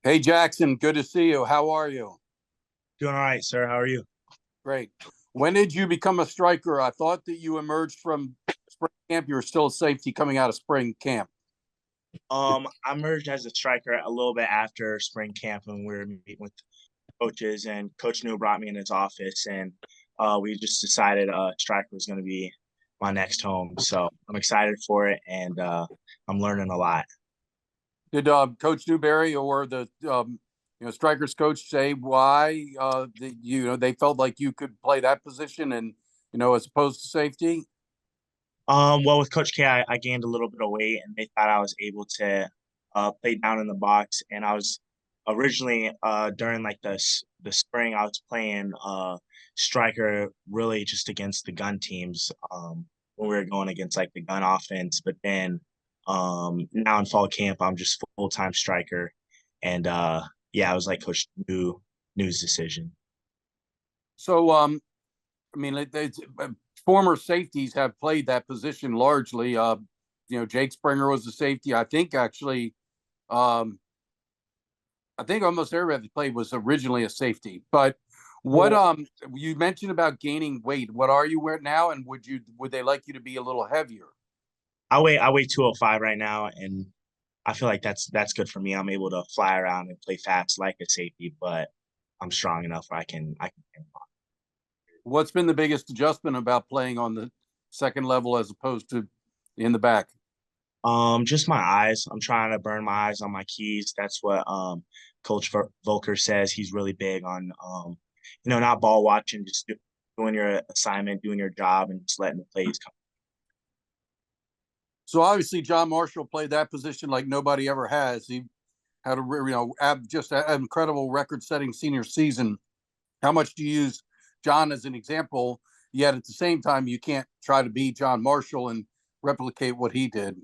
Hey Jackson, good to see you. How are you? Doing all right, sir. How are you? Great. When did you become a striker? I thought that you emerged from spring camp. You were still a safety coming out of spring camp. I merged as a striker a little bit after spring camp when we were meeting with coaches, and Coach New brought me in his office, and we just decided striker was going to be my next home. So I'm excited for it, and I'm learning a lot. Did Coach Newberry or the strikers coach say why they felt like you could play that position and as opposed to safety? Well, with Coach K, I gained a little bit of weight, and they thought I was able to play down in the box. And I was originally during like the spring, I was playing striker really just against the gun teams when we were going against like the gun offense. But then now in fall camp, I'm just full time striker, and yeah, I was like Coach New's decision. So I mean, former safeties have played that position largely. Jake Springer was the safety. Um, I think almost everybody that played was originally a safety. But what you mentioned about gaining weight? What are you wearing now? And would they like you to be a little heavier? I weigh 205 right now, and I feel like that's good for me. I'm able to fly around and play fast like a safety, but I'm strong enough where I can. What's been the biggest adjustment about playing on the second level as opposed to in the back? Just my eyes. I'm trying to burn my eyes on my keys. That's what Coach Volker says. He's really big on not ball watching, just doing your assignment, doing your job, and just letting the plays come. So obviously, John Marshall played that position like nobody ever has. He had just an incredible record-setting senior season. How much do you use John as an example? Yet at the same time, you can't try to be John Marshall and replicate what he did.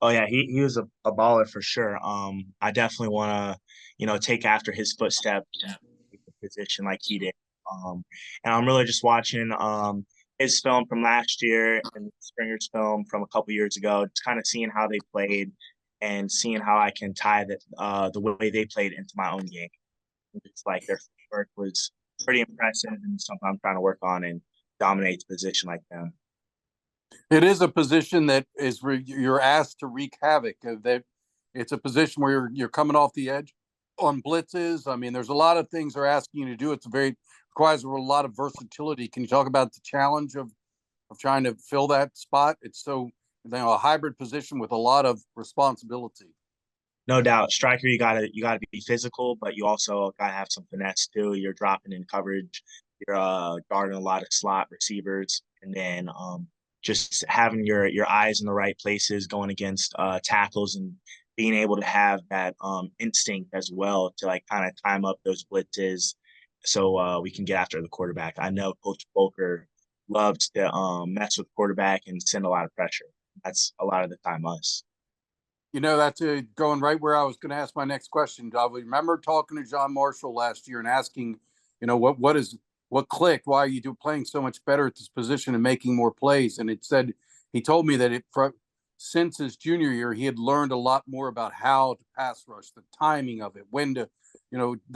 Oh yeah, he was a baller for sure. I definitely want to, take after his footsteps, take the position like he did. And I'm really just watching his film from last year and Springer's film from a couple years ago, just kind of seeing how they played and seeing how I can tie the way they played into my own game. It's like their work was pretty impressive and something I'm trying to work on and dominate the position like them. It is a position that you're asked to wreak havoc. That it's a position where you're coming off the edge on blitzes. I mean, there's a lot of things they're asking you to do. Requires a lot of versatility. Can you talk about the challenge of trying to fill that spot? It's so a hybrid position with a lot of responsibility. No doubt, striker, you gotta be physical, but you also gotta have some finesse too. You're dropping in coverage, you're guarding a lot of slot receivers, and then just having your eyes in the right places, going against tackles, and being able to have that instinct as well to like kind of time up those blitzes, so we can get after the quarterback. I know Coach Bolker loves to mess with quarterback and send a lot of pressure. That's a lot of the time us. That's going right where I was going to ask my next question. I remember talking to John Marshall last year and asking, what clicked? Why are you playing so much better at this position and making more plays? And he told me that since his junior year, he had learned a lot more about how to pass rush, the timing of it, when to,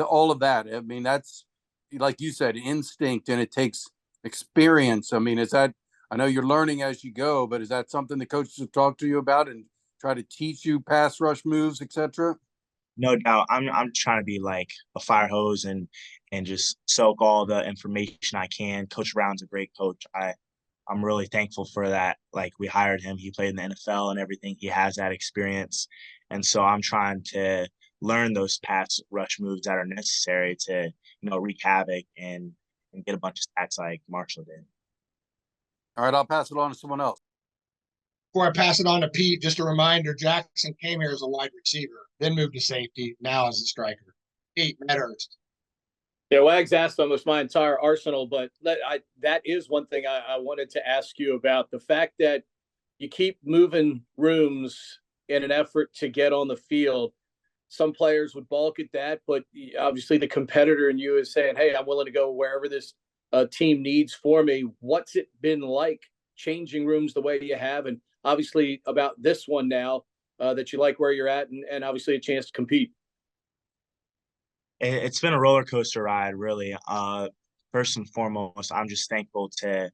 all of that. I mean, that's like you said, instinct, and it takes experience. I mean, I know you're learning as you go, but is that something the coaches have talked to you about and try to teach you pass rush moves, etc.? No doubt. I'm trying to be like a fire hose and just soak all the information I can. Coach Brown's a great coach. I'm really thankful for that. Like we hired him, he played in the NFL and everything. He has that experience. And so I'm trying to learn those pass rush moves that are necessary to, wreak havoc and get a bunch of stats like Marshall did. All right, I'll pass it on to someone else. Before I pass it on to Pete, just a reminder, Jackson came here as a wide receiver, then moved to safety, now as a striker. Pete, Medhurst. Yeah, Wags asked almost my entire arsenal, but that is one thing I wanted to ask you about. The fact that you keep moving rooms in an effort to get on the field. Some players would balk at that, but obviously the competitor in you is saying, hey, I'm willing to go wherever this team needs for me. What's it been like changing rooms the way you have? And obviously about this one now that you like where you're at and obviously a chance to compete. It's been a roller coaster ride, really. First and foremost, I'm just thankful to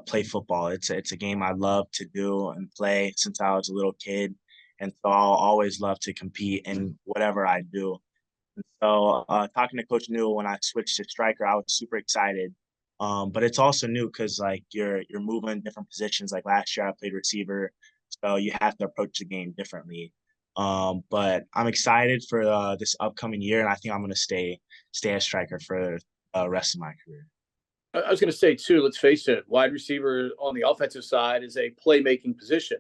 play football. It's a game I love to do and play since I was a little kid, and so I'll always love to compete in whatever I do. And so, talking to Coach Newell when I switched to striker, I was super excited. But it's also new because like you're moving different positions. Like last year, I played receiver, so you have to approach the game differently. But I'm excited for this upcoming year, and I think I'm going to stay a striker for the rest of my career. I was going to say too. Let's face it, wide receiver on the offensive side is a playmaking position.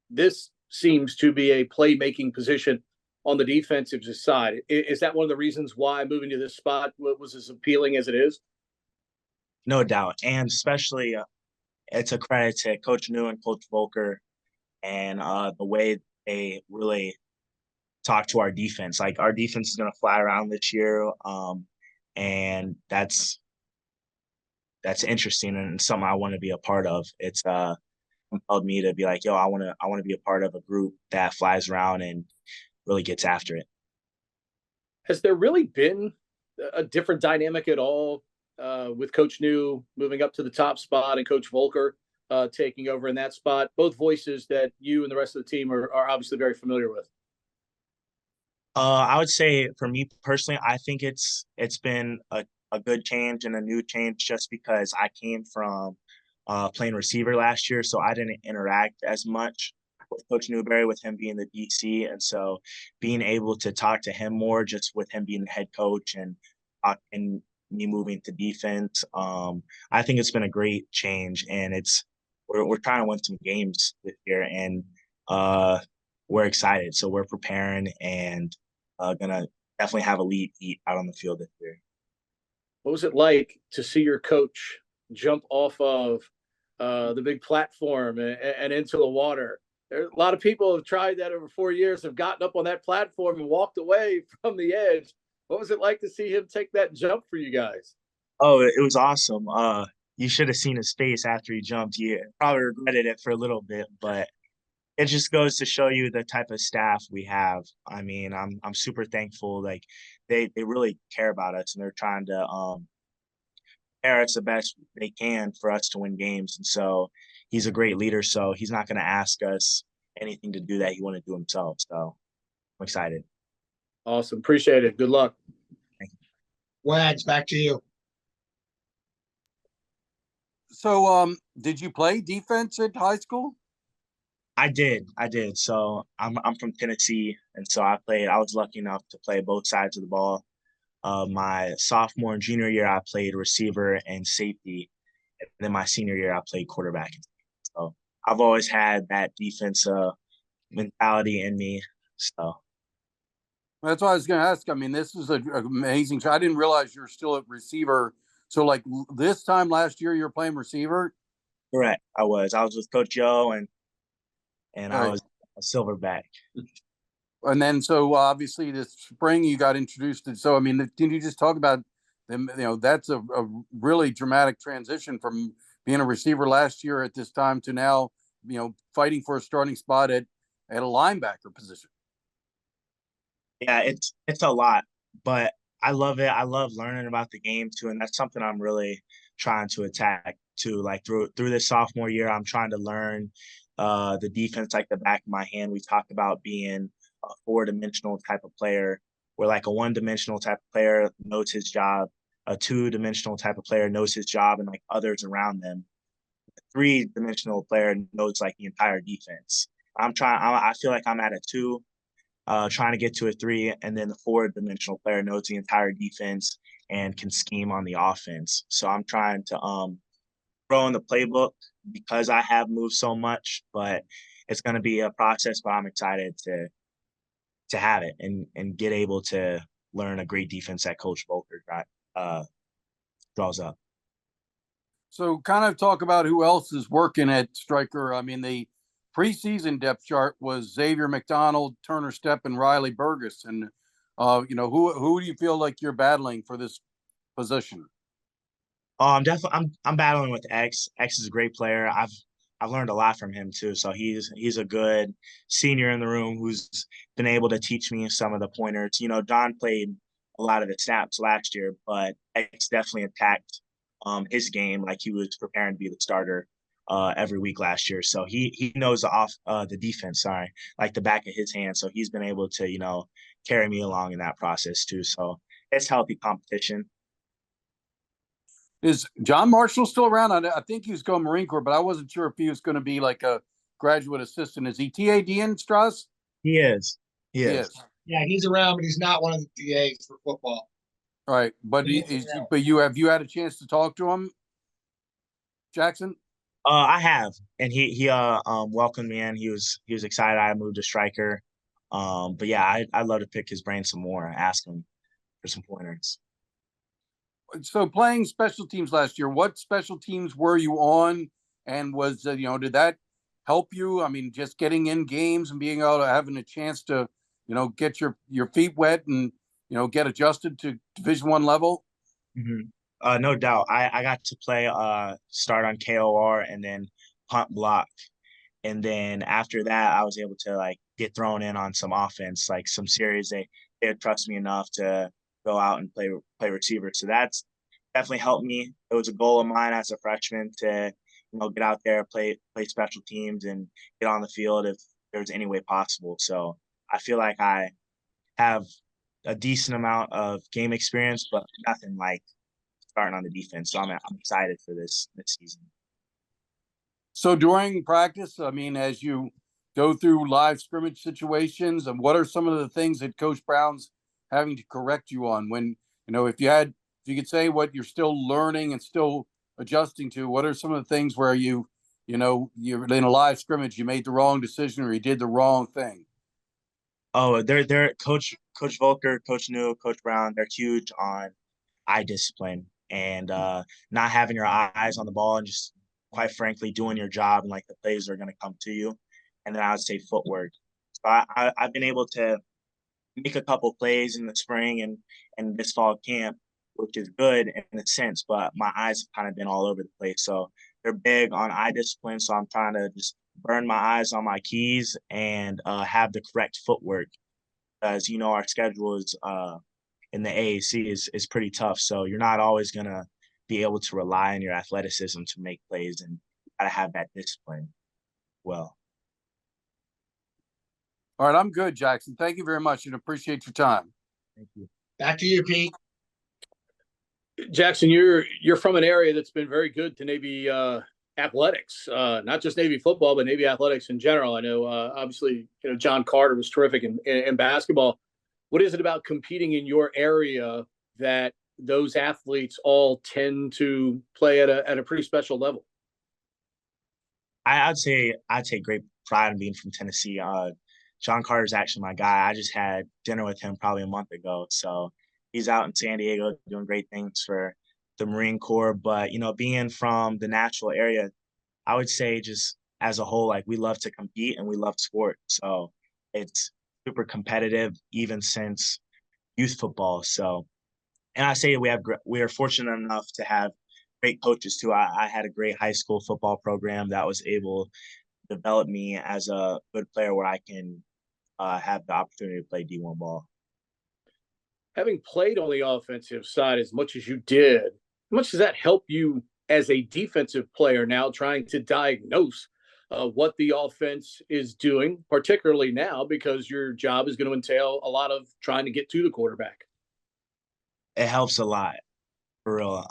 This seems to be a playmaking position on the defensive side. Is that one of the reasons why moving to this spot was as appealing as it is? No doubt, and especially it's a credit to Coach New and Coach Volker and the way they really talk to our defense. Like our defense is going to fly around this year, and that's interesting and something I want to be a part of. It's compelled me to be like, yo, I want to be a part of a group that flies around and really gets after it. Has there really been a different dynamic at all with Coach New moving up to the top spot and Coach Volker taking over in that spot? Both voices that you and the rest of the team are obviously very familiar with. I would say for me personally, I think it's been a good change and a new change just because I came from playing receiver last year, so I didn't interact as much with Coach Newberry, with him being the DC, and so being able to talk to him more, just with him being the head coach and me moving to defense, I think it's been a great change, and we're trying to win some games this year, and we're excited, so we're preparing and gonna definitely have elite heat out on the field this year. What was it like to see your coach jump off of the big platform and into the water? There, a lot of people have tried that over 4 years, have gotten up on that platform and walked away from the edge. What was it like to see him take that jump for you guys? Oh, it was awesome. You should have seen his face after he jumped. He probably regretted it for a little bit, but it just goes to show you the type of staff we have. I mean, I'm super thankful. Like they really care about us and they're trying to prepare us the best they can for us to win games. And so he's a great leader. So he's not going to ask us anything to do that he want to do himself. So I'm excited. Awesome. Appreciate it. Good luck. Wags, back to you. So, did you play defense at high school? I did. So I'm from Tennessee, and so I was lucky enough to play both sides of the ball. My sophomore and junior year, I played receiver and safety. And then my senior year, I played quarterback. So I've always had that defensive mentality in me. So That's what I was going to ask. I mean, this is an amazing. I didn't realize you're still a receiver. So, like this time last year, you were playing receiver. correct. I was with Coach Joe, and Right. I was a silverback. And then, so obviously, this spring you got introduced to. So, I mean, can you just talk about them? You know, that's a really dramatic transition from being a receiver last year at this time to now, you know, fighting for a starting spot at a linebacker position. Yeah, it's a lot, but I love it. I love learning about the game too, and that's something I'm really trying to attack too. Like through this sophomore year, I'm trying to learn the defense like the back of my hand. We talked about being a four-dimensional type of player, where like a one-dimensional type of player knows his job, a two-dimensional type of player knows his job and like others around them. A three-dimensional player knows like the entire defense. I feel like I'm at a two, trying to get to a three, and then the four-dimensional player knows the entire defense and can scheme on the offense. So I'm trying to grow in the playbook because I have moved so much, but it's going to be a process. But I'm excited to have it and get able to learn a great defense that Coach Volker draws up. So, kind of talk about who else is working at striker. I mean, the preseason depth chart was Xavier McDonald, Turner Stepp, and Riley Burgess. And you know, who do you feel like you're battling for this position? I'm definitely I'm battling with X. X is a great player. I've learned a lot from him too. So he's a good senior in the room who's been able to teach me some of the pointers. You know, John played a a lot of the snaps last year, but X definitely attacked his game like he was preparing to be the starter every week last year. So he knows the defense, sorry, like the back of his hand. So he's been able to, carry me along in that process too. So it's healthy competition. Is John Marshall still around? I think he was going Marine Corps, but I wasn't sure if he was going to be like a graduate assistant. Is he TAD in Strauss? He is. He is. Yeah, he's around, but he's not one of the TAs for football. All right, but you had a chance to talk to him, Jaxson? I have, and he welcomed me in. He was excited I moved to striker. But yeah, I'd love to pick his brain some more, ask him for some pointers. So playing special teams last year, what special teams were you on? And was, did that help you? I mean, just getting in games and being able to having a chance to, get your feet wet and, get adjusted to Division I level? Mm-hmm. No doubt. I got to play start on KOR and then punt block. And then after that, I was able to like get thrown in on some offense, like some series. They would trust me enough to go out and play receiver. So that's definitely helped me. It was a goal of mine as a freshman to, get out there, play special teams and get on the field if there's any way possible. So I feel like I have a decent amount of game experience, but nothing like starting on the defense. So I'm excited for this season. So during practice, I mean, as you go through live scrimmage situations, and what are some of the things that Coach Brown's having to correct you on when, if you could say what you're still learning and still adjusting to, what are some of the things where you're in a live scrimmage, you made the wrong decision or you did the wrong thing? Oh, they're Coach Volker, Coach New, Coach Brown, they're huge on eye discipline and not having your eyes on the ball and just quite frankly doing your job and like the plays are going to come to you. And then I would say footwork. So I've been able to make a couple plays in the spring and this fall camp, which is good in a sense, but my eyes have kind of been all over the place. So they're big on eye discipline. So I'm trying to just burn my eyes on my keys and have the correct footwork. As you know, our schedule is in the AAC is pretty tough. So you're not always going to be able to rely on your athleticism to make plays, and you got to have that discipline well. All right, I'm good, Jaxson. Thank you very much and appreciate your time. Thank you. Back to you, Pete. Jaxson, you're from an area that's been very good to Navy athletics, not just Navy football, but Navy athletics in general. I know, obviously, John Carter was terrific in basketball. What is it about competing in your area that those athletes all tend to play at a pretty special level? I'd take great pride in being from Tennessee. John Carter's actually my guy. I just had dinner with him probably a month ago. So he's out in San Diego doing great things for the Marine Corps. But, being from the natural area, I would say just as a whole, like we love to compete and we love sport. So it's super competitive even since youth football. So, and I say we are fortunate enough to have great coaches too. I had a great high school football program that was able to develop me as a good player where I can have the opportunity to play D1 ball. Having played on the offensive side as much as you did, how much does that help you as a defensive player now trying to diagnose what the offense is doing, particularly now because your job is going to entail a lot of trying to get to the quarterback? It helps a lot, for real.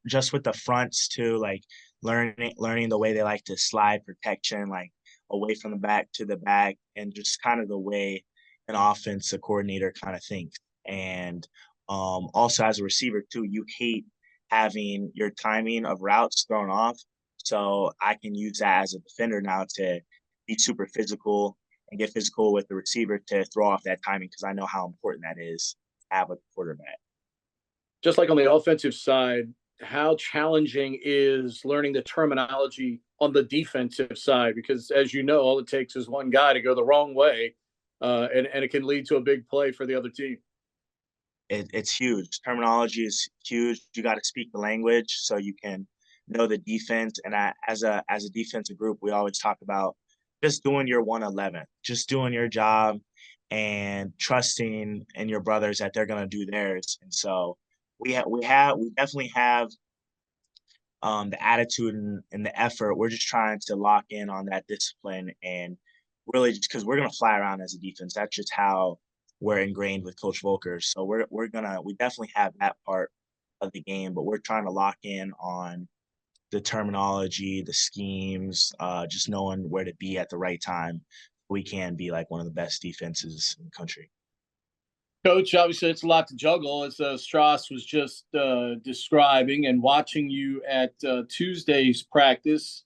Just with the fronts too, like learning the way they like to slide protection, like away from the back to the back, and just kind of the way an offensive coordinator kind of thinks. And also as a receiver too, you hate having your timing of routes thrown off. So I can use that as a defender now to be super physical and get physical with the receiver to throw off that timing because I know how important that is to have a quarterback. Just like on the offensive side, how challenging is learning the terminology on the defensive side? Because as you know, all it takes is one guy to go the wrong way, and it can lead to a big play for the other team. It's huge. Terminology is huge. You got to speak the language so you can know the defense. And as a defensive group, we always talk about just doing your 111, just doing your job and trusting in your brothers that they're gonna do theirs. And so we definitely have the attitude and the effort. We're just trying to lock in on that discipline and really just because we're gonna fly around as a defense. That's just how we're ingrained with Coach Volker. So we definitely have that part of the game, but we're trying to lock in on the terminology, the schemes, just knowing where to be at the right time. We can be like one of the best defenses in the country. Coach, obviously it's a lot to juggle, as Strauss was just describing, and watching you at Tuesday's practice.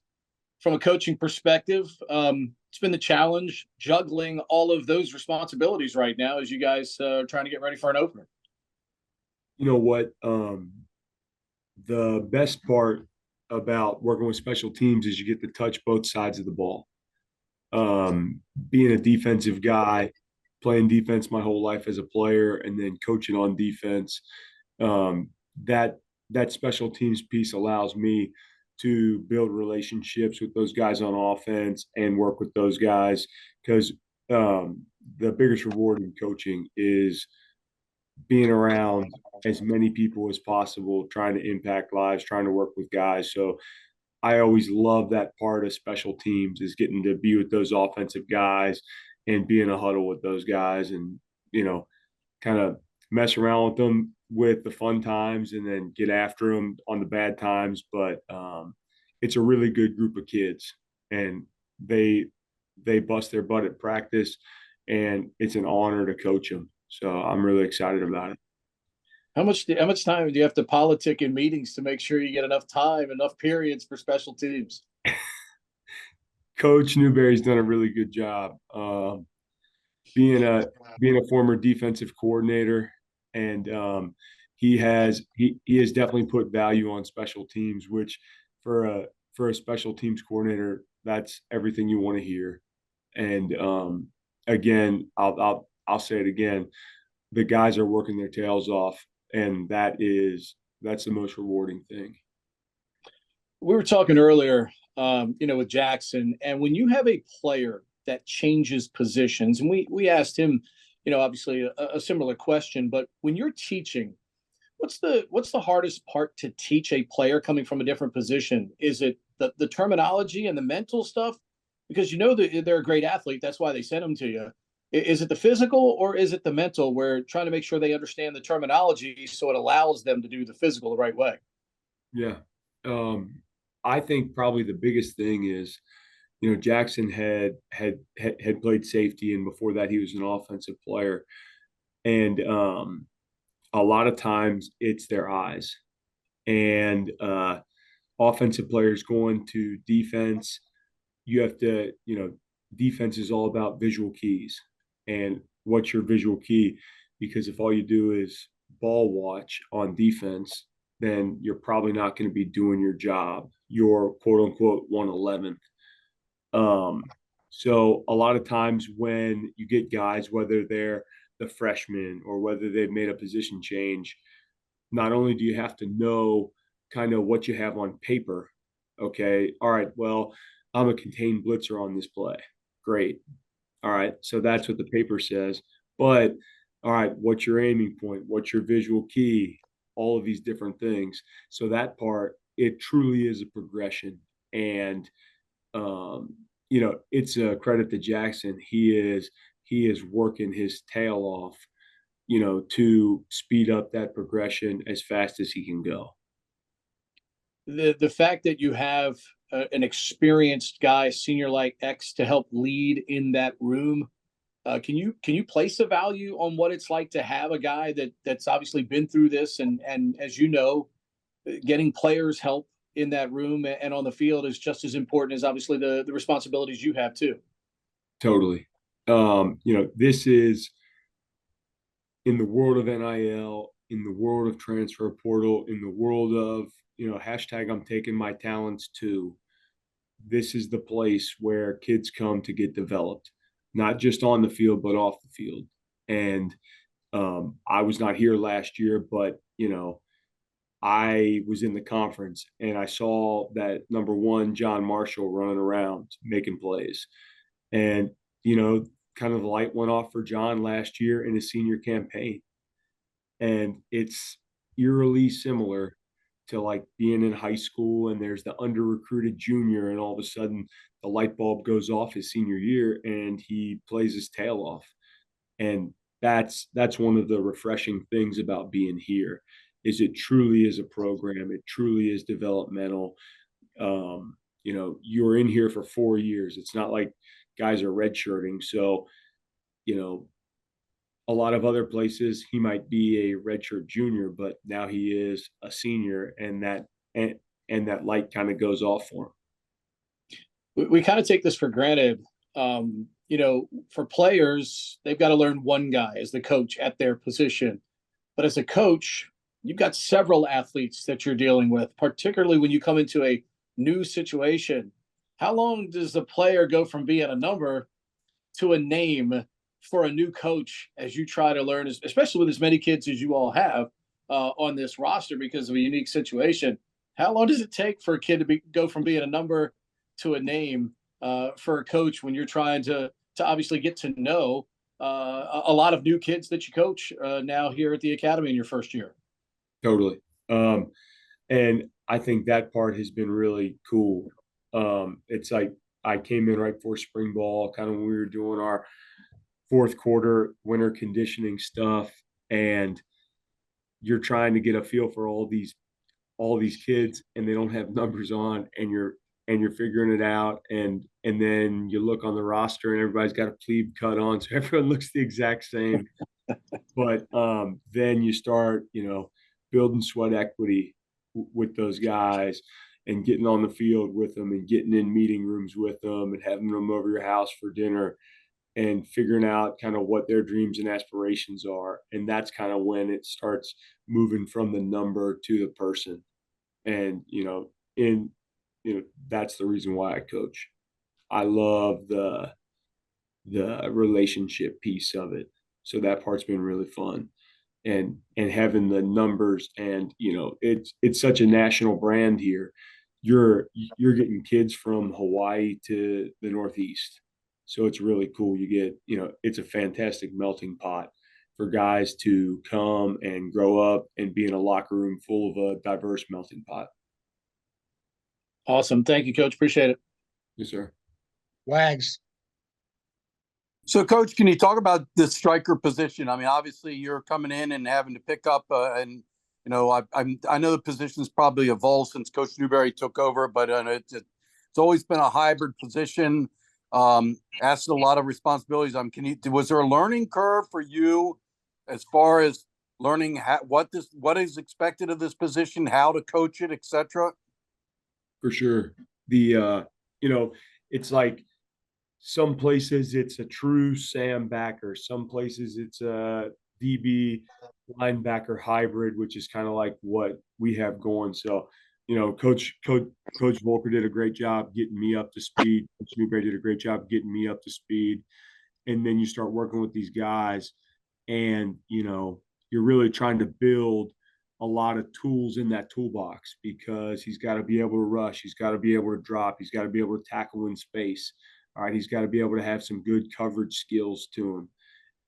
From a coaching perspective, it's been the challenge juggling all of those responsibilities right now as you guys are trying to get ready for an opener. You know what? The best part about working with special teams is you get to touch both sides of the ball. Being a defensive guy, playing defense my whole life as a player, and then coaching on defense, that special teams piece allows me to build relationships with those guys on offense and work with those guys, because the biggest reward in coaching is being around as many people as possible, trying to impact lives, trying to work with guys. So I always love that part of special teams, is getting to be with those offensive guys and be in a huddle with those guys, and, kind of mess around with them with the fun times and then get after them on the bad times. But it's a really good group of kids, and they bust their butt at practice, and it's an honor to coach them. So I'm really excited about it. How much time do you have to politic in meetings to make sure you get enough time, enough periods for special teams? Coach Newberry's done a really good job. Being a former defensive coordinator, and he has definitely put value on special teams, which for a special teams coordinator, that's everything you want to hear. And again, I'll say it again, the guys are working their tails off, and that's the most rewarding thing. We were talking earlier, with Jaxson, and when you have a player that changes positions, and we asked him, obviously a similar question, but when you're teaching, what's the hardest part to teach a player coming from a different position? Is it the terminology and the mental stuff? Because that they're a great athlete, that's why they sent them to you. Is it the physical, or is it the mental? We're trying to make sure they understand the terminology so it allows them to do the physical the right way. Yeah. I think probably the biggest thing is, Jaxson had played safety, and before that he was an offensive player. And a lot of times it's their eyes. And offensive players going to defense, you have to, defense is all about visual keys. And what's your visual key? Because if all you do is ball watch on defense, then you're probably not going to be doing your job. You're quote unquote 111th. So a lot of times when you get guys, whether they're the freshmen or whether they've made a position change, not only do you have to know kind of what you have on paper. Okay. All right. Well, I'm a contained blitzer on this play. Great. All right. So that's what the paper says. But all right, what's your aiming point? What's your visual key? All of these different things. So that part, it truly is a progression. And, it's a credit to Jaxson. He is working his tail off, to speed up that progression as fast as he can go. The fact that you have an experienced guy, senior like X, to help lead in that room, can you place a value on what it's like to have a guy that's obviously been through this, and as getting players help in that room and on the field is just as important as obviously the responsibilities you have too. Totally. This is in the world of NIL, in the world of transfer portal, in the world of, hashtag I'm taking my talents to. This is the place where kids come to get developed, not just on the field, but off the field. And I was not here last year, but, I was in the conference and I saw that number one, John Marshall running around making plays. And, kind of the light went off for John last year in his senior campaign. And it's eerily similar to like being in high school and there's the under recruited junior and all of a sudden the light bulb goes off his senior year and he plays his tail off. And that's one of the refreshing things about being here is it truly is a program. It truly is developmental. You know, you're in here for 4 years. It's not like guys are redshirting. So, you know, a lot of other places he might be a redshirt junior, but now he is a senior, and that light kind of goes off for him. We kind of take this for granted. You know, for players, they've got to learn one guy as the coach at their position. But as a coach, you've got several athletes that you're dealing with, particularly when you come into a new situation. How long does the player go from being a number to a name for a new coach as you try to learn, especially with as many kids as you all have on this roster because of a unique situation? How long does it take for a kid to go from being a number to a name for a coach when you're trying to obviously get to know a lot of new kids that you coach now here at the academy in your first year? Totally. And I think that part has been really cool. It's like I came in right before spring ball, kind of when we were doing our fourth quarter winter conditioning stuff, and you're trying to get a feel for all these kids, and they don't have numbers on, and you're figuring it out, and then you look on the roster and everybody's got a plebe cut on, so everyone looks the exact same. But then you start, you know, building sweat equity with those guys and getting on the field with them and getting in meeting rooms with them and having them over your house for dinner and figuring out kind of what their dreams and aspirations are. And that's kind of when it starts moving from the number to the person. And, that's the reason why I coach. I love the relationship piece of it. So that part's been really fun. And having the numbers, and it's such a national brand here. You're getting kids from Hawaii to the Northeast. So it's really cool. You get, it's a fantastic melting pot for guys to come and grow up and be in a locker room full of a diverse melting pot. Awesome. Thank you, Coach. Appreciate it. Yes, sir. Wags. So, Coach, can you talk about the striker position? I mean, obviously, you're coming in and having to pick up, I know the position's probably evolved since Coach Newberry took over, but it's always been a hybrid position. Asked a lot of responsibilities. Was there a learning curve for you as far as learning what is expected of this position, how to coach it, etc.? For sure. It's like some places it's a true Sam backer. Some places it's a DB linebacker hybrid, which is kind of like what we have going. So, Coach Volker did a great job getting me up to speed. Coach Newberry did a great job getting me up to speed. And then you start working with these guys, and you're really trying to build a lot of tools in that toolbox, because he's got to be able to rush, he's got to be able to drop, he's got to be able to tackle in space. All right, he's got to be able to have some good coverage skills to him.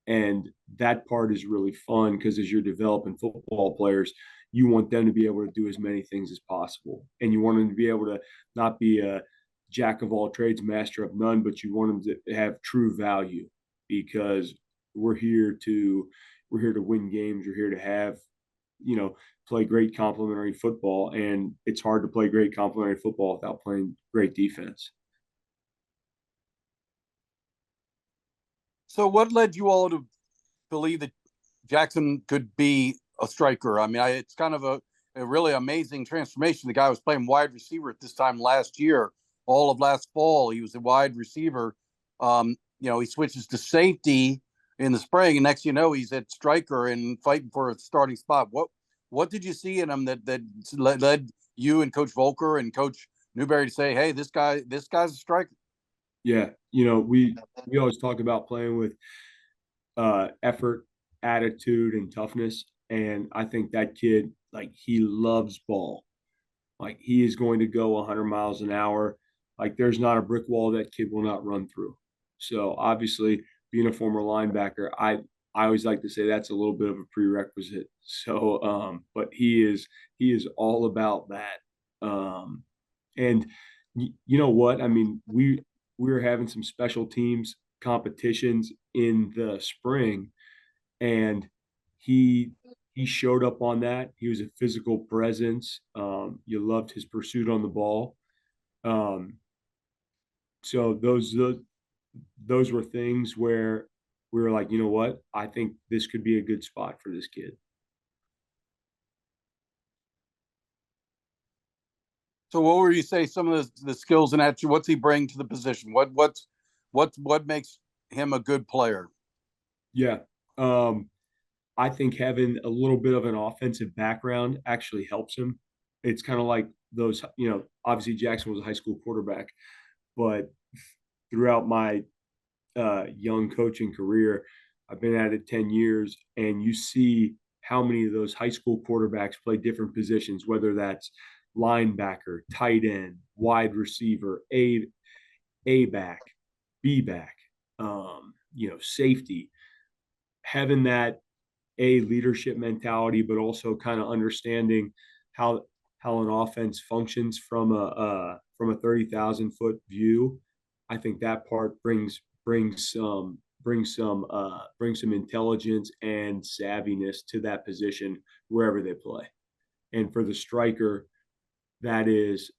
And that part is really fun, because as you're developing football players, you want them to be able to do as many things as possible. And you want them to be able to not be a jack of all trades, master of none, but you want them to have true value, because we're here to win games. We're here to have, play great complementary football. And it's hard to play great complementary football without playing great defense. So what led you all to believe that Jaxson could be a striker? I mean, it's kind of a really amazing transformation. The guy was playing wide receiver at this time last year. All of last fall, he was a wide receiver. He switches to safety in the spring, and next he's at striker and fighting for a starting spot. What did you see in him that led you and Coach Volker and Coach Newberry to say, hey, this guy's a striker? Yeah, we always talk about playing with effort, attitude, and toughness. And I think that kid, he loves ball. He is going to go 100 miles an hour. There's not a brick wall that kid will not run through. So obviously being a former linebacker, I always like to say that's a little bit of a prerequisite. So, but he is all about that. And you know what? I mean, we were having some special teams competitions in the spring, and he showed up on that. He was a physical presence. You loved his pursuit on the ball. So those were things where we were like, you know what? I think this could be a good spot for this kid. So what would you say some of the skills and attributes, what's he bring to the position? What makes him a good player? Yeah. I think having a little bit of an offensive background actually helps him. It's kind of like those, obviously Jaxson was a high school quarterback, but throughout my young coaching career, I've been at it 10 years, and you see how many of those high school quarterbacks play different positions, whether that's linebacker, tight end, wide receiver, A back, B back, safety. Having that leadership mentality, but also kind of understanding how an offense functions from a 30,000-foot view. I think that part brings some intelligence and savviness to that position wherever they play. And for the striker, that is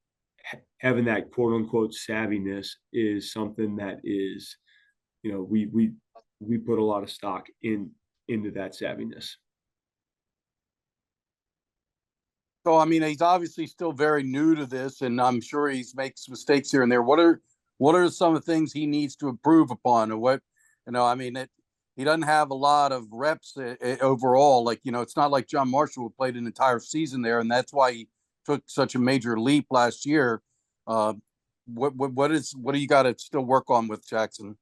having that quote unquote savviness is something that is, we put a lot of stock into that savviness. So, I mean, he's obviously still very new to this, and I'm sure he's makes mistakes here and there. What are some of the things he needs to improve upon? Or he doesn't have a lot of reps overall. Like, it's not like John Marshall, who played an entire season there, and that's why he took such a major leap last year. What do you got to still work on with Jaxson?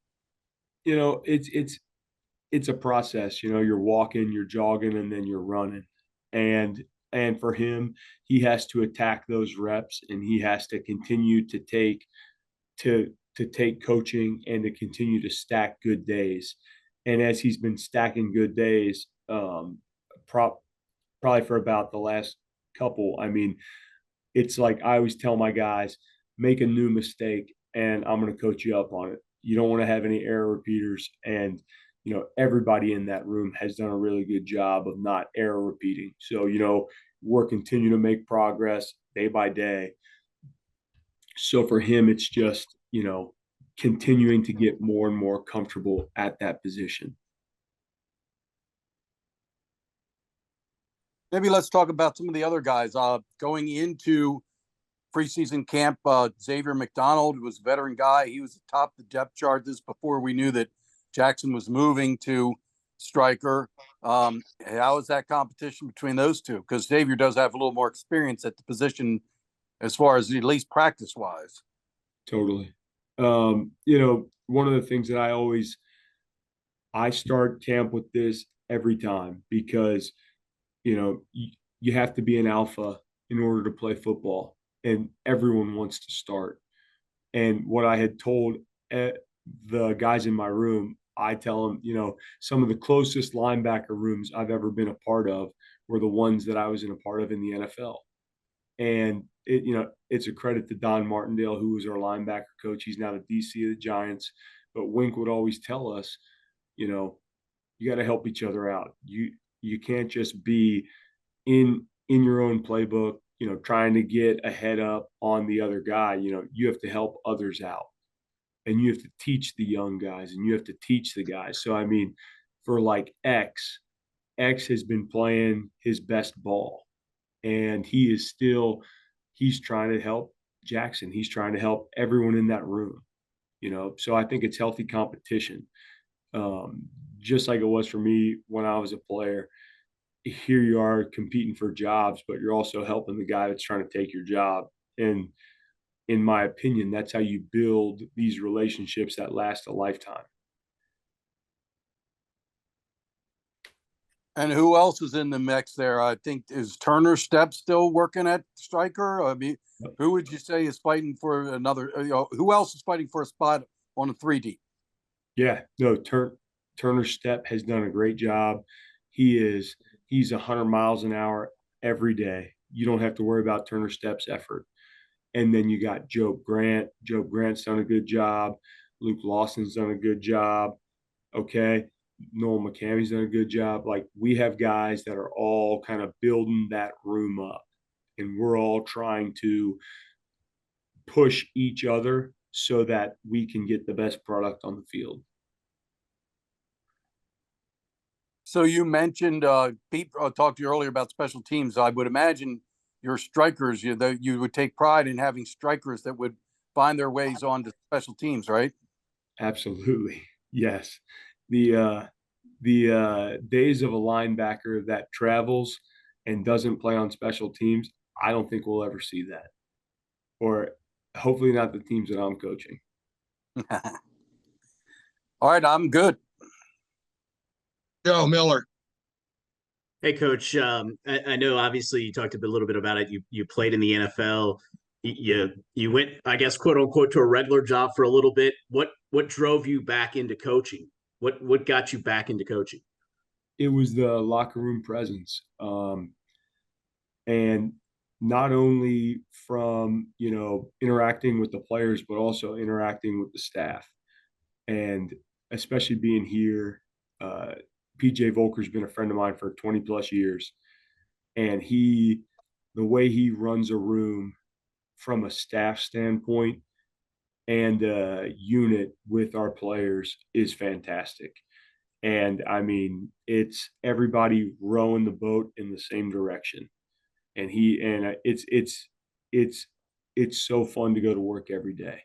It's a process. You're walking, you're jogging, and then you're running. And for him, he has to attack those reps, and he has to continue to take coaching and to continue to stack good days. And as he's been stacking good days, probably for about the last couple, I mean, it's like I always tell my guys, make a new mistake, and I'm going to coach you up on it. You don't want to have any error repeaters. And everybody in that room has done a really good job of not error repeating. So, we're continuing to make progress day by day. So for him, it's just, continuing to get more and more comfortable at that position. Maybe let's talk about some of the other guys going into preseason camp. Xavier McDonald was a veteran guy. He was atop the depth chart this before we knew that Jaxson was moving to striker. How is that competition between those two? Because Xavier does have a little more experience at the position as far as at least practice wise. Totally. One of the things that I start camp with this every time, because, you have to be an alpha in order to play football, and everyone wants to start. And what I had told the guys in my room, I tell them, some of the closest linebacker rooms I've ever been a part of were the ones that I was in a part of in the NFL. And it's a credit to Don Martindale, who was our linebacker coach. He's now the DC of the Giants. But Wink would always tell us, you got to help each other out. You can't just be in your own playbook, trying to get a head up on the other guy. You have to help others out. And you have to teach the young guys, and you have to teach the guys. So, I mean, for like X has been playing his best ball, and he's trying to help Jaxson. He's trying to help everyone in that room, So I think it's healthy competition. Just like it was for me when I was a player. Here you are competing for jobs, but you're also helping the guy that's trying to take your job. And in my opinion, that's how you build these relationships that last a lifetime. And who else is in the mix there? I think, is Turner Stepp still working at striker? I mean, who would you say is fighting for another? Who else is fighting for a spot on a 3D? Yeah, no, Turner Step has done a great job. He's 100 miles an hour every day. You don't have to worry about Turner Step's effort. And then you got Joe Grant. Joe Grant's done a good job. Luke Lawson's done a good job. Okay. Noel McCammy's done a good job. Like, we have guys that are all kind of building that room up, and we're all trying to push each other so that we can get the best product on the field. So you mentioned Pete talked to you earlier about special teams. I would imagine your strikers, you would take pride in having strikers that would find their ways onto special teams, right? Absolutely. Yes. The days of a linebacker that travels and doesn't play on special teams, I don't think we'll ever see that. Or hopefully not the teams that I'm coaching. All right, I'm good. Joe Miller. Hey, Coach. I know obviously you talked a little bit about it. You played in the NFL. You went, I guess, quote unquote, to a regular job for a little bit. What drove you back into coaching? What got you back into coaching? It was the locker room presence, and not only from interacting with the players, but also interacting with the staff, and especially being here. PJ Volker's been a friend of mine for 20 plus years, and the way he runs a room from a staff standpoint and a unit with our players is fantastic. And I mean, it's everybody rowing the boat in the same direction. And it's so fun to go to work every day.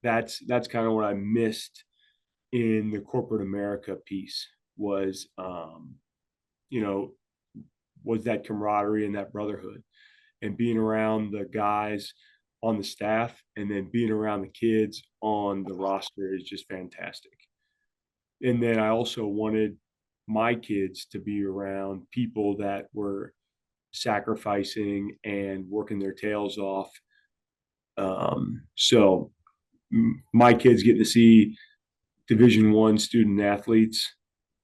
That's kind of what I missed in the corporate America piece was, was that camaraderie and that brotherhood, and being around the guys on the staff and then being around the kids on the roster is just fantastic. And then I also wanted my kids to be around people that were sacrificing and working their tails off. So my kids get to see Division I student athletes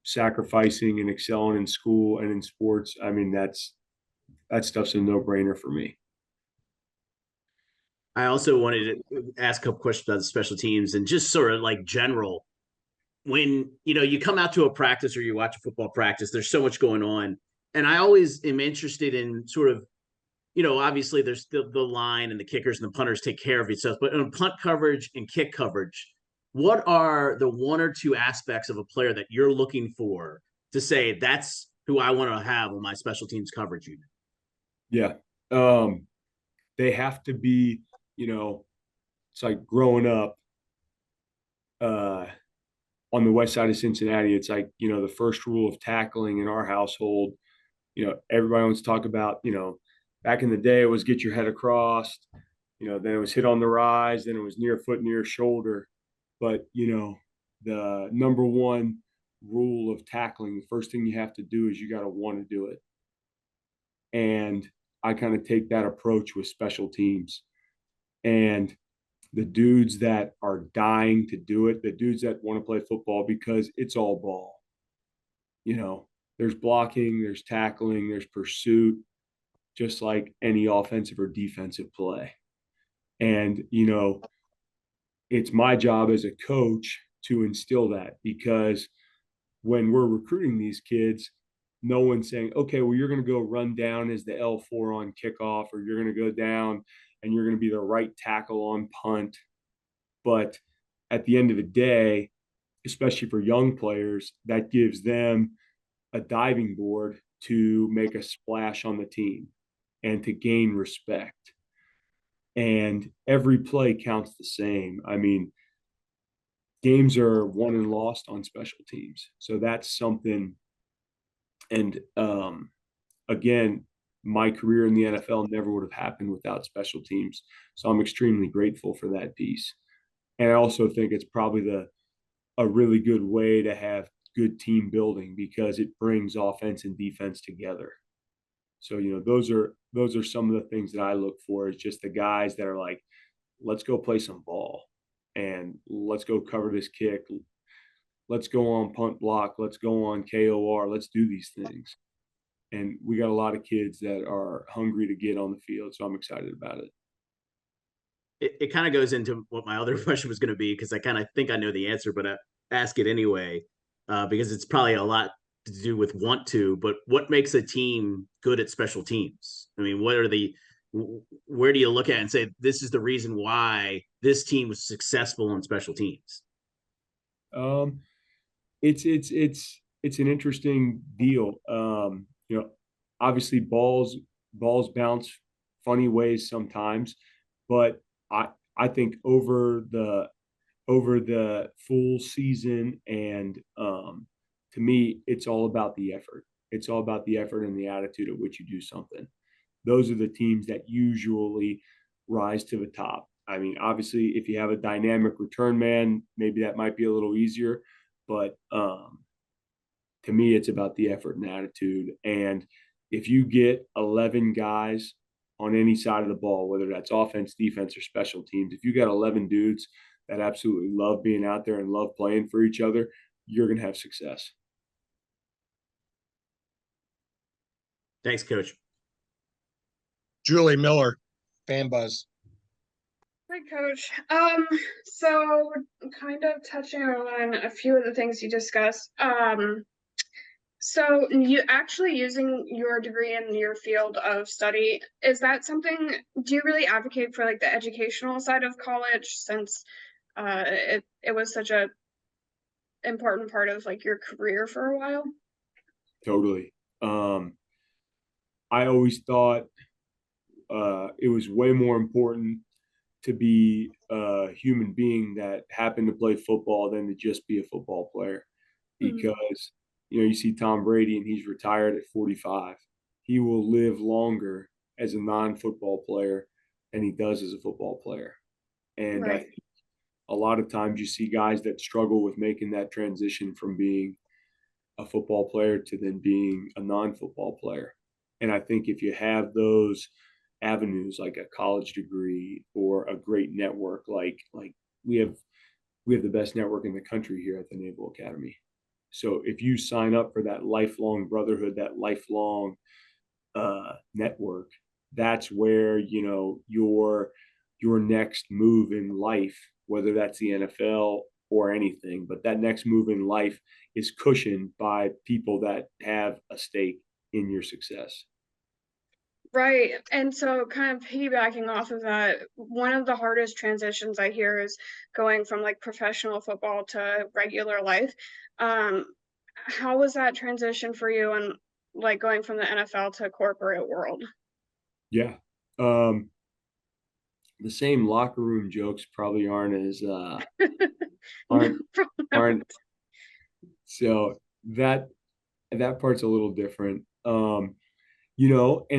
sacrificing and excelling in school and in sports. I mean, that stuff's a no-brainer for me. I also wanted to ask a couple questions about the special teams and just sort of like general. When you come out to a practice or you watch a football practice, there's so much going on, and I always am interested in sort of, obviously there's the line and the kickers and the punters take care of itself, but on punt coverage and kick coverage, what are the one or two aspects of a player that you're looking for to say that's who I want to have on my special teams coverage unit? Yeah. They have to be, it's like growing up on the west side of Cincinnati. It's like, the first rule of tackling in our household, everybody wants to talk about, back in the day it was get your head across, then it was hit on the rise, then it was near foot, near shoulder. But, the number one rule of tackling, the first thing you have to do is you got to want to do it. And I kind of take that approach with special teams. And the dudes that are dying to do it, the dudes that want to play football because it's all ball. There's blocking, there's tackling, there's pursuit, just like any offensive or defensive play. And, it's my job as a coach to instill that, because when we're recruiting these kids, no one's saying, okay, well, you're going to go run down as the L4 on kickoff, or you're going to go down and you're going to be the right tackle on punt. But at the end of the day, especially for young players, that gives them a diving board to make a splash on the team and to gain respect. And every play counts the same. I mean, games are won and lost on special teams. So that's something. And again, my career in the NFL never would have happened without special teams. So I'm extremely grateful for that piece. And I also think it's probably a really good way to have good team building, because it brings offense and defense together. So, those are some of the things that I look for, is just the guys that are like, let's go play some ball and let's go cover this kick. let's go on punt block, let's go on KOR, let's do these things. And we got a lot of kids that are hungry to get on the field, so I'm excited about it. It kind of goes into what my other question was going to be, because I kind of think I know the answer, but I ask it anyway, because it's probably a lot to do with want to. But what makes a team good at special teams? I mean, where do you look at and say this is the reason why this team was successful in special teams? It's an interesting deal. Obviously balls bounce funny ways sometimes, but I think over the full season, and to me, it's all about the effort. It's all about the effort and the attitude at which you do something. Those are the teams that usually rise to the top. I mean, obviously, if you have a dynamic return man, maybe that might be a little easier, but to me, it's about the effort and attitude. And if you get 11 guys on any side of the ball, whether that's offense, defense, or special teams, if you got 11 dudes that absolutely love being out there and love playing for each other, you're going to have success. Thanks, Coach. Julie Miller, Fan Buzz. Hi, Coach. So kind of touching on a few of the things you discussed. So you actually using your degree in your field of study, is that something, do you really advocate for like the educational side of college, since it was such a important part of like your career for a while? Totally. I always thought it was way more important to be a human being that happened to play football than to just be a football player. Because, you see Tom Brady and he's retired at 45. He will live longer as a non-football player than he does as a football player. And Right. I think a lot of times you see guys that struggle with making that transition from being a football player to then being a non-football player. And I think if you have those avenues, like a college degree or a great network, like we have the best network in the country here at the Naval Academy. So if you sign up for that lifelong brotherhood, that lifelong network, that's where your next move in life, whether that's the NFL or anything, but that next move in life is cushioned by people that have a stake in your success. Right. And so kind of piggybacking off of that, one of the hardest transitions I hear is going from like professional football to regular life. How was that transition for you, and like going from the NFL to corporate world? Yeah. The same locker room jokes probably aren't as aren't so that part's a little different. And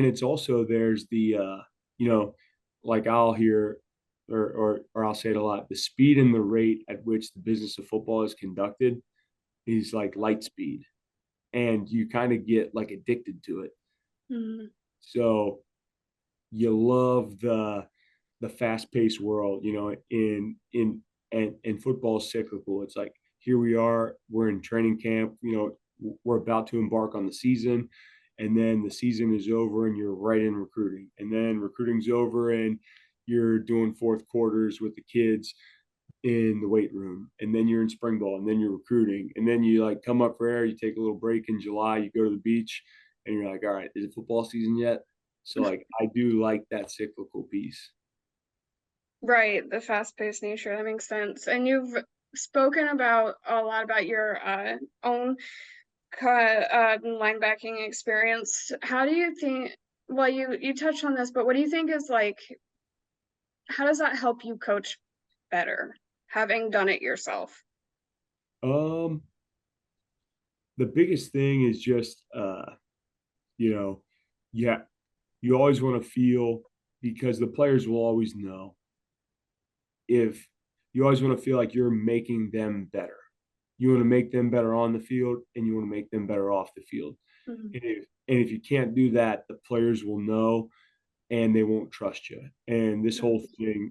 it's also, there's the like I'll hear or I'll say it a lot, the speed and the rate at which the business of football is conducted is like light speed, and you kind of get like addicted to it. So you love the fast-paced world, and football is cyclical. It's like, here we are, we're in training camp, we're about to embark on the season, and then the season is over and you're right in recruiting, and then recruiting's over and you're doing fourth quarters with the kids in the weight room, and then you're in spring ball, and then you're recruiting, and then you like come up for air, you take a little break in July, you go to the beach, and you're like, all right, is it football season yet? So like, I do like that cyclical piece. Right, the fast-paced nature, that makes sense. And you've spoken about a lot about your own linebacking experience. How do you think, well, you touched on this, but what do you think is like, how does that help you coach better, having done it yourself? The biggest thing is just you always want to feel, because the players will always know, if you always want to feel like you're making them better. You want to make them better on the field, and you want to make them better off the field. And if you can't do that, the players will know and they won't trust you. And this whole thing,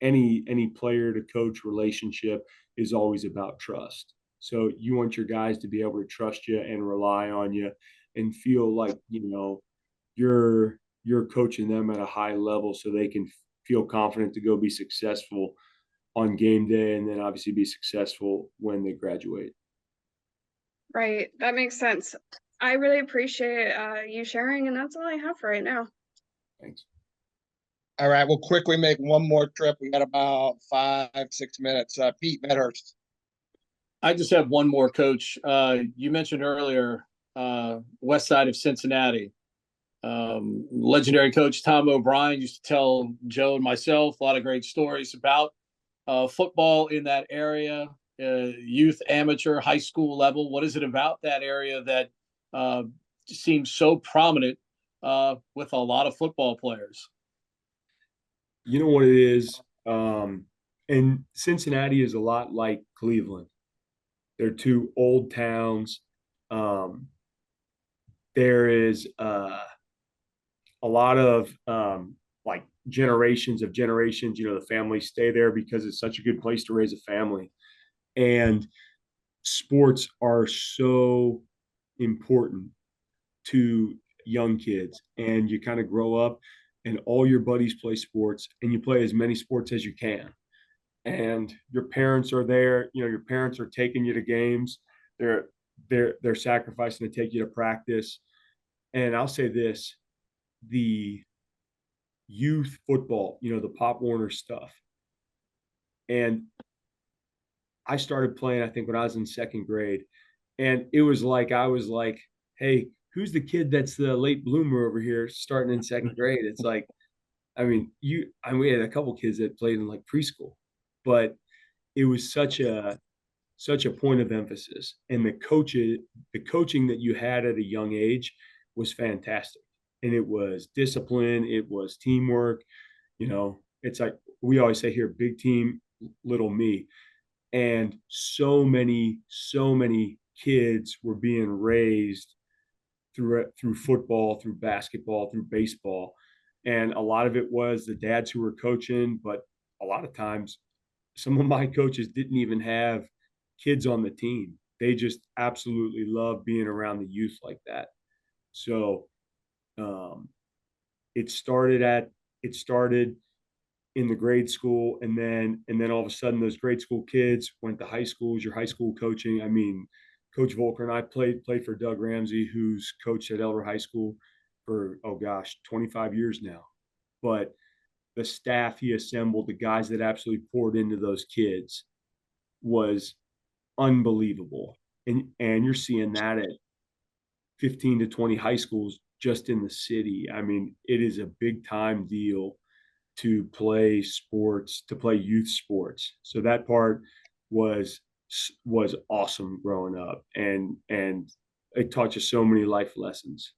any player to coach relationship is always about trust. So you want your guys to be able to trust you and rely on you and feel like, you're coaching them at a high level so they can feel confident to go be successful on game day and then obviously be successful when they graduate. Right. That makes sense. I really appreciate you sharing, and that's all I have for right now. Thanks. All right, we'll quickly make one more trip. We got about 5-6 minutes. Pete Medhurst. I just have one more, Coach. You mentioned earlier west side of Cincinnati. Legendary coach Tom O'Brien used to tell Joe and myself a lot of great stories about football in that area, youth, amateur, high school level. What is it about that area that seems so prominent with a lot of football players? You know what it is? And Cincinnati is a lot like Cleveland. They're two old towns. There is a lot of like generations, the families stay there because it's such a good place to raise a family. And sports are so important to young kids. And you kind of grow up and all your buddies play sports and you play as many sports as you can. And your parents are there, your parents are taking you to games. They're sacrificing to take you to practice. And I'll say this, the youth football, the Pop Warner stuff. And I started playing, I think, when I was in second grade. And it was like, I was like, hey, who's the kid that's the late bloomer over here starting in second grade? It's like, we had a couple kids that played in like preschool, but it was such a point of emphasis. And the coaching that you had at a young age was fantastic. And it was discipline, it was teamwork. It's like we always say here, big team, little me. And so many kids were being raised through football, through basketball, through baseball. And a lot of it was the dads who were coaching, but a lot of times some of my coaches didn't even have kids on the team. They just absolutely love being around the youth like that. So it started in the grade school, and then all of a sudden those grade school kids went to high schools, your high school coaching. I mean, Coach Volker and I played for Doug Ramsey, who's coached at Elder High School for 25 years now. But the staff he assembled, the guys that absolutely poured into those kids, was unbelievable. And you're seeing that at 15 to 20 high schools just in the city. I mean, it is a big time deal to play sports, to play youth sports. So that part was awesome growing up, and it taught you so many life lessons.